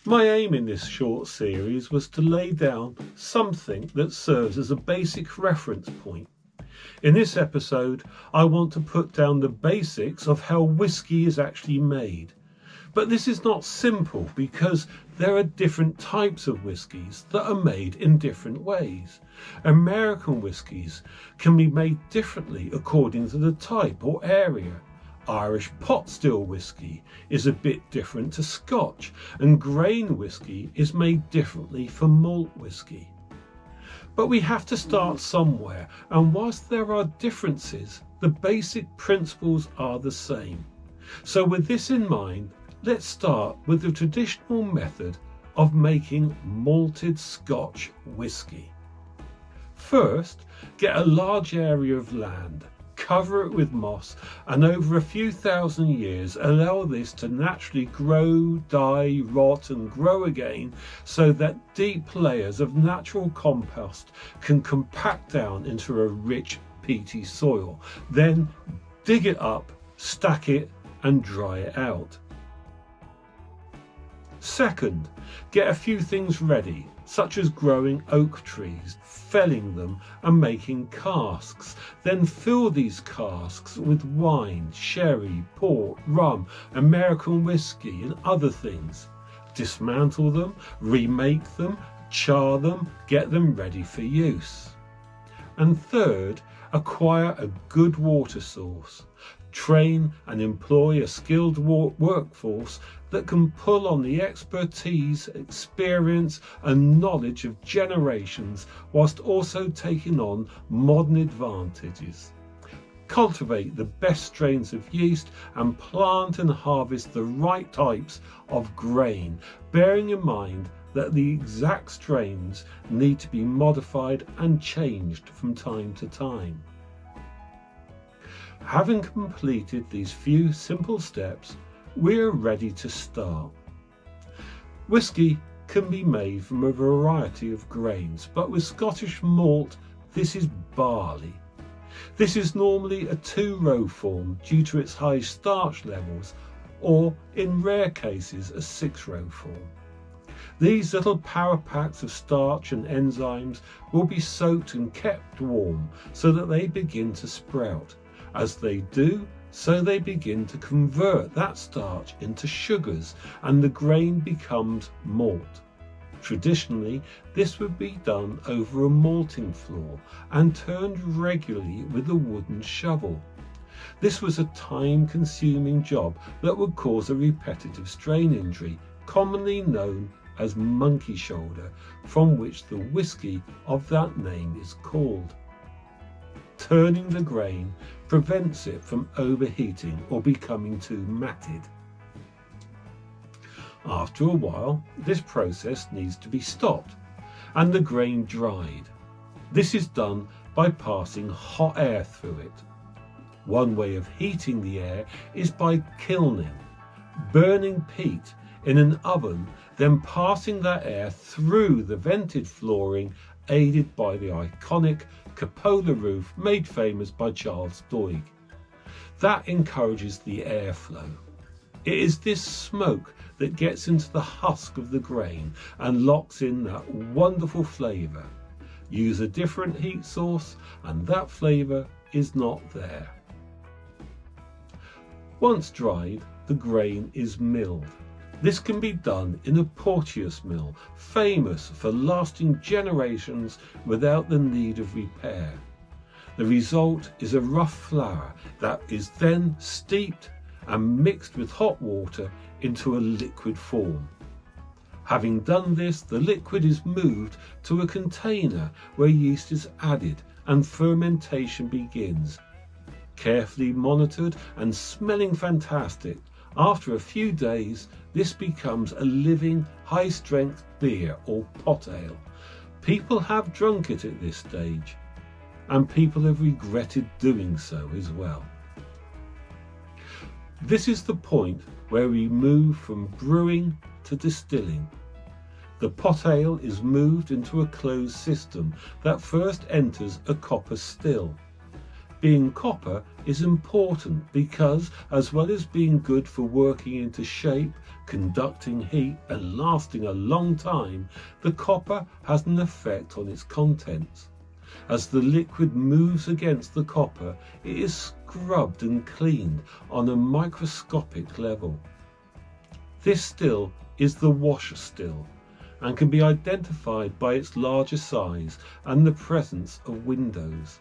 My aim in this short series was to lay down something that serves as a basic reference point. In this episode, I want to put down the basics of how whiskey is actually made. But this is not simple because there are different types of whiskies that are made in different ways. American whiskies can be made differently according to the type or area. Irish pot still whiskey is a bit different to Scotch, and grain whiskey is made differently from malt whiskey. But we have to start somewhere, and whilst there are differences, the basic principles are the same. So with this in mind, let's start with the traditional method of making malted Scotch whiskey. First, get a large area of land, cover it with moss, and over a few thousand years allow this to naturally grow, die, rot and grow again so that deep layers of natural compost can compact down into a rich peaty soil. Then dig it up, stack it and dry it out. Second, get a few things ready, such as growing oak trees, felling them and making casks. Then fill these casks with wine, sherry, port, rum, American whiskey and other things. Dismantle them, remake them, char them, get them ready for use. And third, acquire a good water source. Train and employ a skilled workforce that can pull on the expertise, experience and knowledge of generations whilst also taking on modern advantages. Cultivate the best strains of yeast and plant and harvest the right types of grain, bearing in mind that the exact strains need to be modified and changed from time to time. Having completed these few simple steps, we are ready to start. Whiskey can be made from a variety of grains, but with Scottish malt, this is barley. This is normally a 2-row form due to its high starch levels, or in rare cases a 6-row form. These little power packs of starch and enzymes will be soaked and kept warm so that they begin to sprout. As they do, so they begin to convert that starch into sugars and the grain becomes malt. Traditionally, this would be done over a malting floor and turned regularly with a wooden shovel. This was a time-consuming job that would cause a repetitive strain injury, commonly known as monkey shoulder, from which the whiskey of that name is called. Turning the grain prevents it from overheating or becoming too matted. After a while, this process needs to be stopped and the grain dried. This is done by passing hot air through it. One way of heating the air is by kilning, burning peat in an oven, then passing that air through the vented flooring, aided by the iconic cupola roof made famous by Charles Doig. That encourages the airflow. It is this smoke that gets into the husk of the grain and locks in that wonderful flavour. Use a different heat source and that flavour is not there. Once dried, the grain is milled. This can be done in a Porteous mill, famous for lasting generations without the need of repair. The result is a rough flour that is then steeped and mixed with hot water into a liquid form. Having done this, the liquid is moved to a container where yeast is added and fermentation begins. Carefully monitored and smelling fantastic, after a few days, this becomes a living, high-strength beer or pot ale. People have drunk it at this stage, and people have regretted doing so as well. This is the point where we move from brewing to distilling. The pot ale is moved into a closed system that first enters a copper still. Being copper is important because, as well as being good for working into shape, conducting heat and lasting a long time, the copper has an effect on its contents. As the liquid moves against the copper, it is scrubbed and cleaned on a microscopic level. This still is the wash still, and can be identified by its larger size and the presence of windows.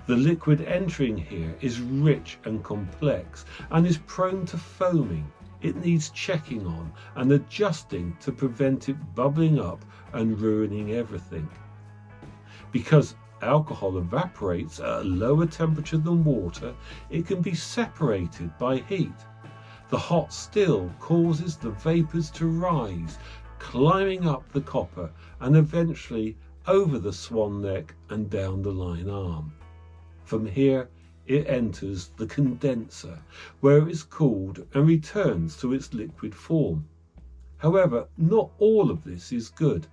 The liquid entering here is rich and complex and is prone to foaming. It needs checking on and adjusting to prevent it bubbling up and ruining everything. Because alcohol evaporates at a lower temperature than water, it can be separated by heat. The hot still causes the vapours to rise, climbing up the copper and eventually over the swan neck and down the line arm. From here it enters the condenser, where it is cooled and returns to its liquid form. However, not all of this is good.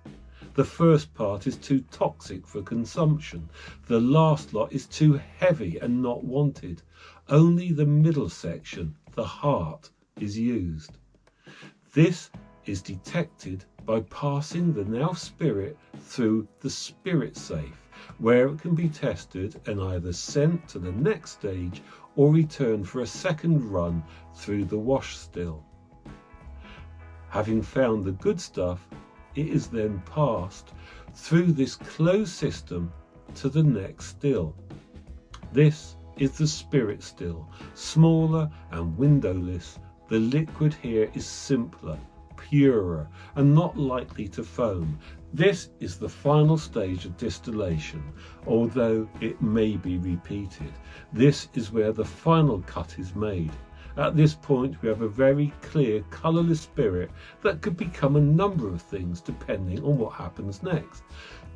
The first part is too toxic for consumption. The last lot is too heavy and not wanted. Only the middle section, the heart, is used. This is detected by passing the now spirit through the spirit safe, where it can be tested and either sent to the next stage or returned for a second run through the wash still. Having found the good stuff, it is then passed through this closed system to the next still. This is the spirit still, smaller and windowless. The liquid here is simpler, purer, and not likely to foam. This is the final stage of distillation, although it may be repeated. This is where the final cut is made. At this point we have a very clear, colourless spirit that could become a number of things depending on what happens next.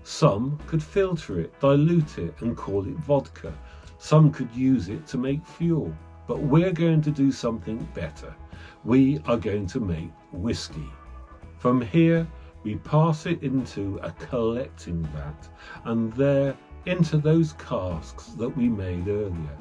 Some could filter it, dilute it and call it vodka. Some could use it to make fuel. But we're going to do something better. We are going to make whiskey. From here we pass it into a collecting vat and there into those casks that we made earlier.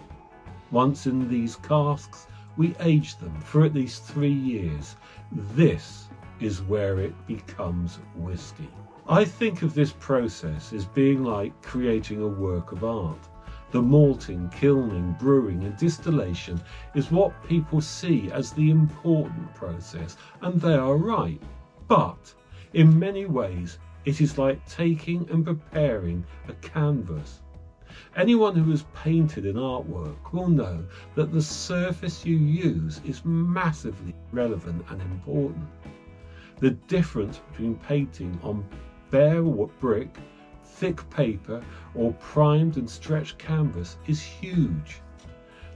Once in these casks, we age them for at least 3 years. This is where it becomes whiskey. I think of this process as being like creating a work of art. The malting, kilning, brewing and distillation is what people see as the important process, and they are right. But in many ways, it is like taking and preparing a canvas. Anyone who has painted an artwork will know that the surface you use is massively relevant and important. The difference between painting on bare brick, thick paper or primed and stretched canvas is huge.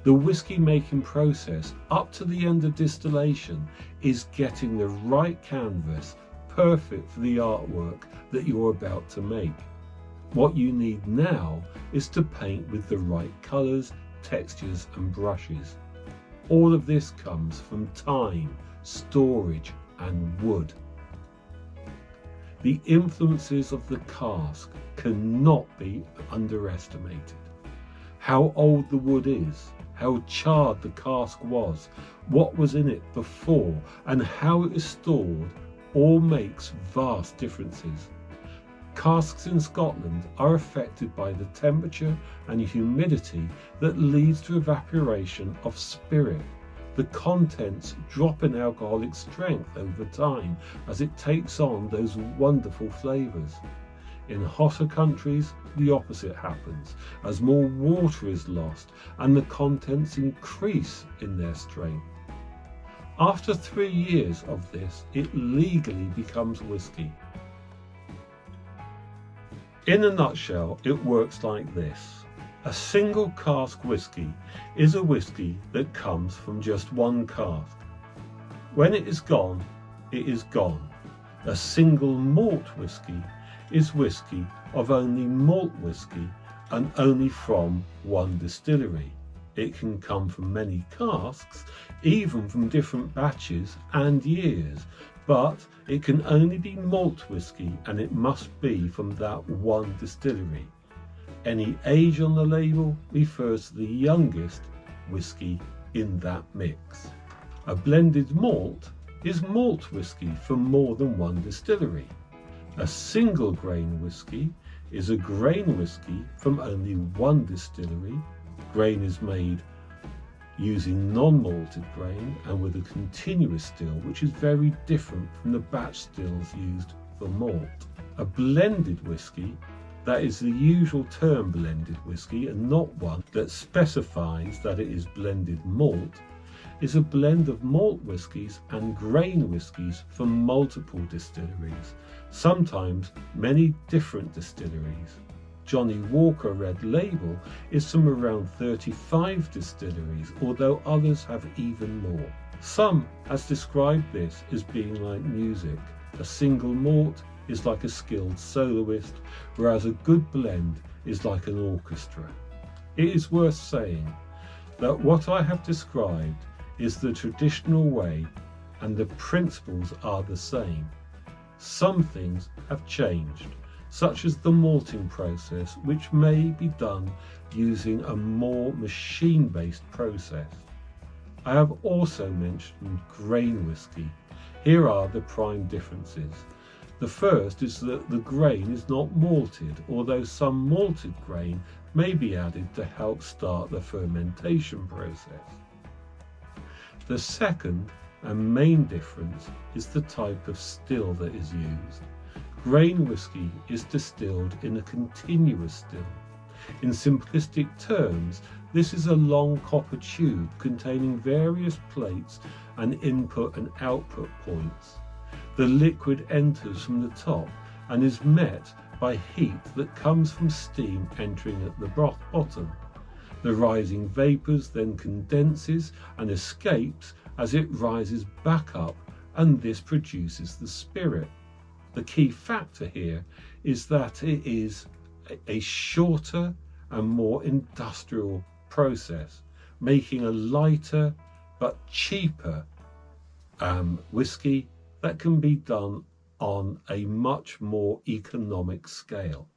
The whiskey making process up to the end of distillation is getting the right canvas perfect for the artwork that you're about to make. What you need now is to paint with the right colours, textures and brushes. All of this comes from time, storage and wood. The influences of the cask cannot be underestimated. How old the wood is, how charred the cask was, what was in it before and how it is stored all makes vast differences. Casks in Scotland are affected by the temperature and humidity that leads to evaporation of spirit. The contents drop in alcoholic strength over time as it takes on those wonderful flavours. In hotter countries, the opposite happens, as more water is lost and the contents increase in their strength. After 3 years of this, it legally becomes whiskey. In a nutshell, it works like this. A single cask whiskey is a whiskey that comes from just one cask. When it is gone, it is gone. A single malt whiskey is whiskey of only malt whiskey and only from one distillery. It can come from many casks, even from different batches and years, but it can only be malt whiskey and it must be from that one distillery. Any age on the label refers to the youngest whisky in that mix. A blended malt is malt whisky from more than one distillery. A single grain whisky is a grain whisky from only one distillery. Grain is made using non-malted grain and with a continuous still, which is very different from the batch stills used for malt. A blended whisky, that is the usual term blended whisky and not one that specifies that it is blended malt, is a blend of malt whiskies and grain whiskies from multiple distilleries, sometimes many different distilleries. Johnnie Walker Red Label is from around 35 distilleries, although others have even more. Some has described this as being like music. A single malt is like a skilled soloist, whereas a good blend is like an orchestra. It is worth saying that what I have described is the traditional way and the principles are the same. Some things have changed, such as the malting process, which may be done using a more machine-based process. I have also mentioned grain whisky. Here are the prime differences. The first is that the grain is not malted, although some malted grain may be added to help start the fermentation process. The second and main difference is the type of still that is used. Grain whisky is distilled in a continuous still. In simplistic terms, this is a long copper tube containing various plates and input and output points. The liquid enters from the top and is met by heat that comes from steam entering at the bottom. The rising vapours then condenses and escapes as it rises back up, and this produces the spirit. The key factor here is that it is a shorter and more industrial process, making a lighter but cheaper whisky that can be done on a much more economic scale.